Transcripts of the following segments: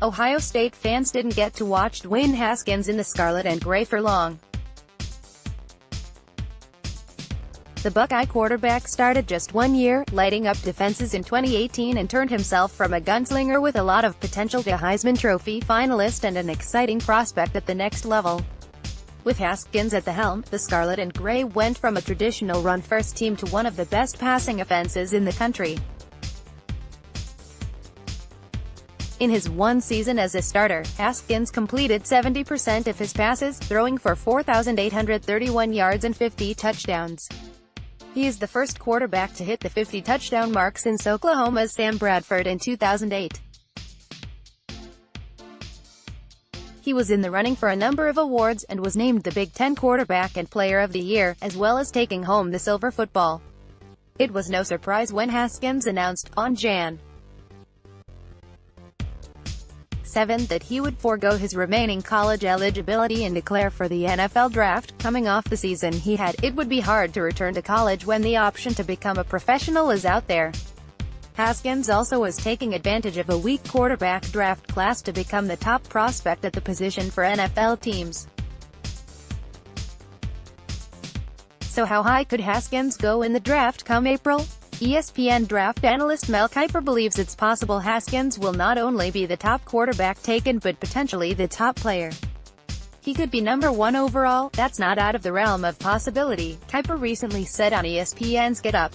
Ohio State fans didn't get to watch Dwayne Haskins in the Scarlet and Gray for long. The Buckeye quarterback started just 1 year, lighting up defenses in 2018 and turned himself from a gunslinger with a lot of potential to Heisman Trophy finalist and an exciting prospect at the next level. With Haskins at the helm, the Scarlet and Gray went from a traditional run-first team to one of the best passing offenses in the country. In his one season as a starter, Haskins completed 70% of his passes, throwing for 4,831 yards and 50 touchdowns. He is the first quarterback to hit the 50-touchdown mark since Oklahoma's Sam Bradford in 2008. He was in the running for a number of awards, and was named the Big Ten Quarterback and Player of the Year, as well as taking home the Silver Football. It was no surprise when Haskins announced, on Jan. 7, that he would forego his remaining college eligibility and declare for the NFL draft. Coming off the season he had, it would be hard to return to college when the option to become a professional is out there. Haskins also was taking advantage of a weak quarterback draft class to become the top prospect at the position for NFL teams. So how high could Haskins go in the draft come April? ESPN draft analyst Mel Kiper believes it's possible Haskins will not only be the top quarterback taken but potentially the top player. He could be number 1 overall. That's not out of the realm of possibility, Kiper recently said on ESPN's Get Up.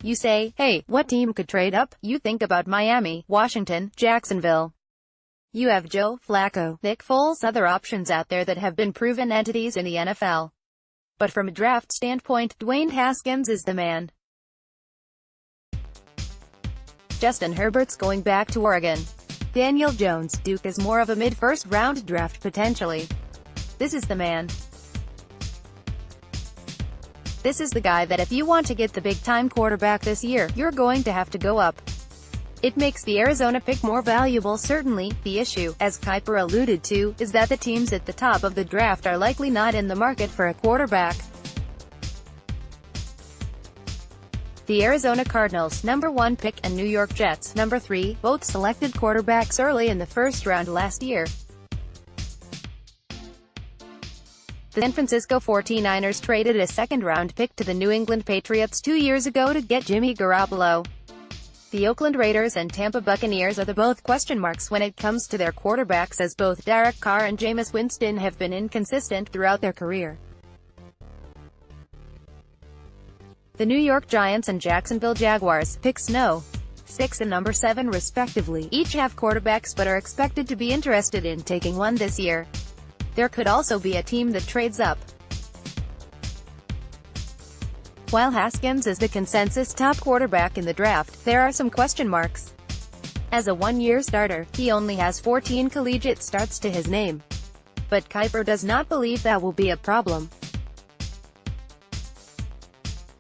You say, hey, what team could trade up? You think about Miami, Washington, Jacksonville. You have Joe Flacco, Nick Foles, other options out there that have been proven entities in the NFL. But from a draft standpoint, Dwayne Haskins is the man. Justin Herbert's going back to Oregon. Daniel Jones, Duke is more of a mid-first round draft potentially. This is the man. This is the guy that if you want to get the big-time quarterback this year, you're going to have to go up. It makes the Arizona pick more valuable certainly. The issue, as Kiper alluded to, is that the teams at the top of the draft are likely not in the market for a quarterback. The Arizona Cardinals' number 1 pick and New York Jets' number 3, both selected quarterbacks early in the first round last year. The San Francisco 49ers traded a second-round pick to the New England Patriots 2 years ago to get Jimmy Garoppolo. The Oakland Raiders and Tampa Buccaneers are the both question marks when it comes to their quarterbacks, as both Derek Carr and Jameis Winston have been inconsistent throughout their career. The New York Giants and Jacksonville Jaguars, picks No. 6 and number 7 respectively, each have quarterbacks but are expected to be interested in taking one this year. There could also be a team that trades up. While Haskins is the consensus top quarterback in the draft, there are some question marks. As a one-year starter, he only has 14 collegiate starts to his name. But Kiper does not believe that will be a problem.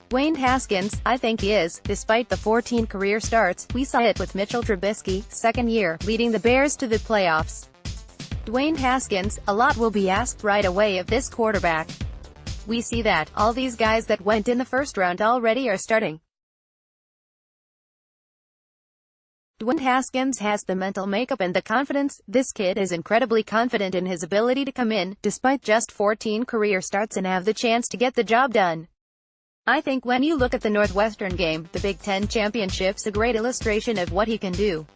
Dwayne Haskins, I think he is, despite the 14 career starts. We saw it with Mitchell Trubisky, second year, leading the Bears to the playoffs. Dwayne Haskins, a lot will be asked right away of this quarterback. We see that all these guys that went in the first round already are starting. Dwayne Haskins has the mental makeup and the confidence. This kid is incredibly confident in his ability to come in, despite just 14 career starts, and have the chance to get the job done. I think when you look at the Northwestern game, the Big Ten Championship's a great illustration of what he can do.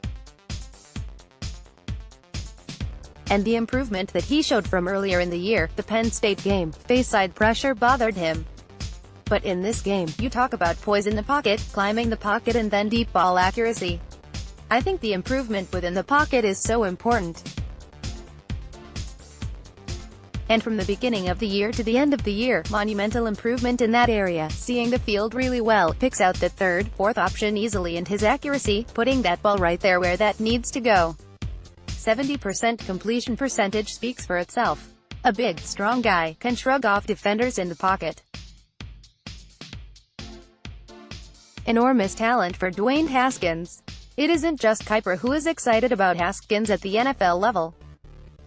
And the improvement that he showed from earlier in the year, the Penn State game, face-side pressure bothered him. But in this game, you talk about poise in the pocket, climbing the pocket and then deep ball accuracy. I think the improvement within the pocket is so important. And from the beginning of the year to the end of the year, monumental improvement in that area, seeing the field really well, picks out the third, fourth option easily, and his accuracy, putting that ball right there where that needs to go. 70% completion percentage speaks for itself. A big, strong guy can shrug off defenders in the pocket. Enormous talent for Dwayne Haskins. It isn't just Kiper who is excited about Haskins at the NFL level.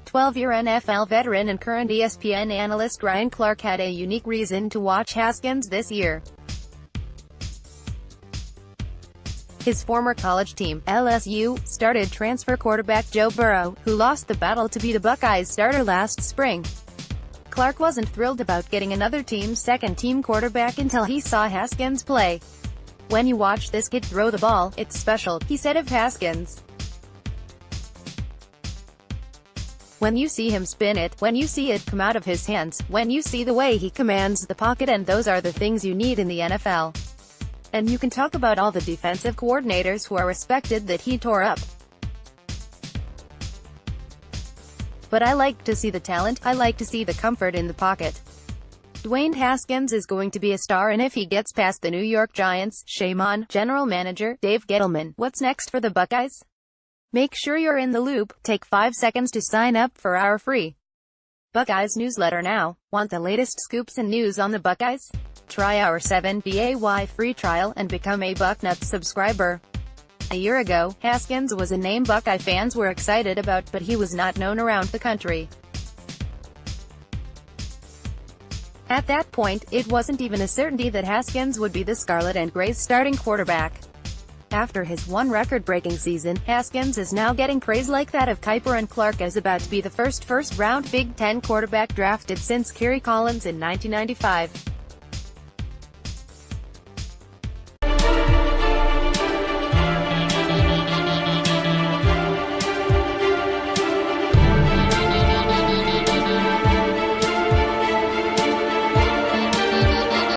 12-year NFL veteran and current ESPN analyst Ryan Clark had a unique reason to watch Haskins this year. His former college team, LSU, started transfer quarterback Joe Burrow, who lost the battle to be the Buckeyes starter last spring. Clark wasn't thrilled about getting another team's second-team quarterback until he saw Haskins play. "When you watch this kid throw the ball, it's special," he said of Haskins. "When you see him spin it, when you see it come out of his hands, when you see the way he commands the pocket, and those are the things you need in the NFL. And you can talk about all the defensive coordinators who are respected that he tore up. But I like to see the talent, I like to see the comfort in the pocket." Dwayne Haskins is going to be a star, and if he gets past the New York Giants, shame on General Manager Dave Gettleman. What's next for the Buckeyes? Make sure you're in the loop. Take 5 seconds to sign up for our free Buckeyes newsletter now. Want the latest scoops and news on the Buckeyes? Try our 7-day free trial and become a Bucknuts subscriber. A year ago, Haskins was a name Buckeye fans were excited about, but he was not known around the country. At that point, it wasn't even a certainty that Haskins would be the Scarlet and Gray's starting quarterback. After his one record-breaking season, Haskins is now getting praise like that of Kiper and Clark as about to be the first-round Big Ten quarterback drafted since Kerry Collins in 1995.